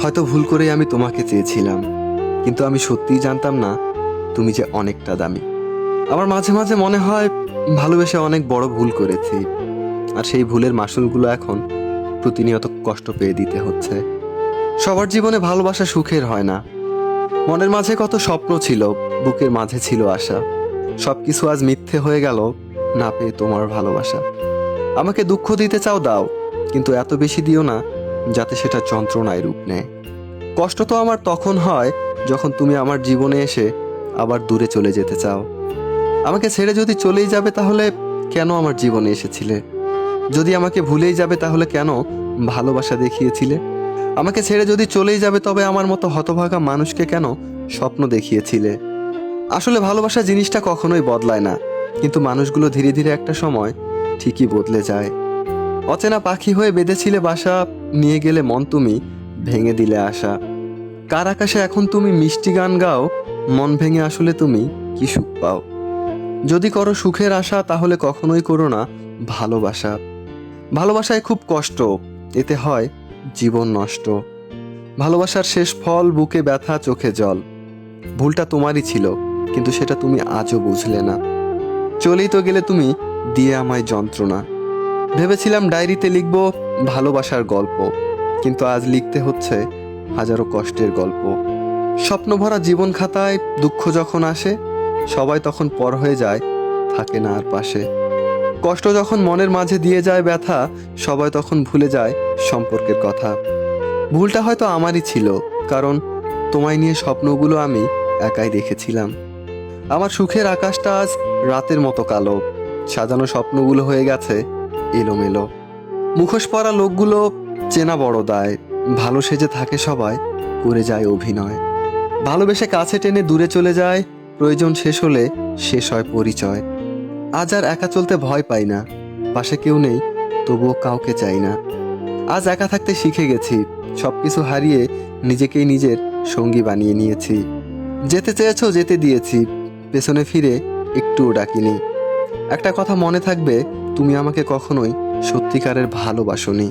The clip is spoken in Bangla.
হয়তো ভুল করেই আমি তোমাকে চেয়েছিলাম, কিন্তু আমি সত্যিই জানতাম না তুমি যে অনেকটা দামি। আমার মাঝে মাঝে মনে হয় ভালোবেসে অনেক বড় ভুল করেছি, আর সেই ভুলের মাসুলগুলো এখন প্রতিনিয়ত কষ্ট পেয়ে দিতে হচ্ছে। সবার জীবনে ভালোবাসা সুখের হয় না। মনের মাঝে কত স্বপ্ন ছিল, বুকের মাঝে ছিল আশা, সবকিছু আজ মিথ্যে হয়ে গেল না পেয়ে তোমার ভালোবাসা। আমাকে দুঃখ দিতে চাও দাও, কিন্তু এত বেশি দিও না যাতে সেটা যন্ত্রণায় রূপ নেয়। কষ্ট তো আমার তখন হয় যখন তুমি আমার জীবনে এসে আবার দূরে চলে যেতে চাও। আমাকে ছেড়ে যদি চলেই যাবে তাহলে কেন আমার জীবনে এসেছিলে? যদি আমাকে ভুলেই যাবে তাহলে কেন ভালোবাসা দেখিয়েছিলে? আমাকে ছেড়ে যদি চলেই যাবে তবে আমার মতো হতভাগা মানুষকে কেন স্বপ্ন দেখিয়েছিলে? আসলে ভালোবাসা জিনিসটা কখনোই বদলায় না, কিন্তু মানুষগুলো ধীরে ধীরে একটা সময় ঠিকই বদলে যায়। অচেনা পাখি হয়ে বেঁধেছিলে বাসা, নিয়ে গেলে মন তুমি, ভেঙে দিলে আশা। কার আকাশে এখন তুমি মিষ্টি গান গাও, মন ভেঙে আসলে তুমি কি সুখ পাও? যদি করো সুখের আশা তাহলে কখনোই করো না ভালোবাসা। ভালোবাসায় খুব কষ্ট, এতে হয় জীবন নষ্ট। ভালোবাসার শেষ ফল বুকে ব্যথা, চোখে জল। ভুলটা তোমারই ছিল, কিন্তু সেটা তুমি আজও বুঝলে না। চলেই তো গেলে তুমি, দিয়ে আমায় যন্ত্রণা। ভেবেছিলাম ডায়েরিতে লিখব ভালোবাসার গল্প, কিন্তু আজ লিখতে হচ্ছে হাজারো কষ্টের গল্প। স্বপ্নভরা জীবন খাতায় দুঃখ যখন আসে, সবাই তখন পর হয়ে যায়, থাকে না আর পাশে। কষ্ট যখন মনের মাঝে দিয়ে যায় ব্যথা, সবাই তখন ভুলে যায় সম্পর্কের কথা। ভুলটা হয়তো আমারই ছিল, কারণ তোমায় নিয়ে স্বপ্নগুলো আমি একাই দেখেছিলাম। আমার সুখের আকাশটা আজ রাতের মতো কালো, সাজানো স্বপ্নগুলো হয়ে গেছে এলোমেলো। মুখোশ পরা লোকগুলো চেনা বড় দায়, ভালো সেজে থাকে সবাই, করে যায় অভিনয়। ভালোবেসে কাছে টেনে দূরে চলে যায়, প্রয়োজন শেষ হলে শেষ হয় পরিচয়। আজ আর একা চলতে ভয় পাই না, পাশে কেউ নেই তবুও কাউকে চাই না। আজ একা থাকতে শিখে গেছি, সবকিছু হারিয়ে নিজেকেই নিজের সঙ্গী বানিয়ে নিয়েছি। যেতে চেয়েছো যেতে দিয়েছি, পেছনে ফিরে একটুও ডাকিনি। একটা কথা মনে থাকবে, তুমি আমাকে কখনোই সত্যিকারের ভালোবাসোনি।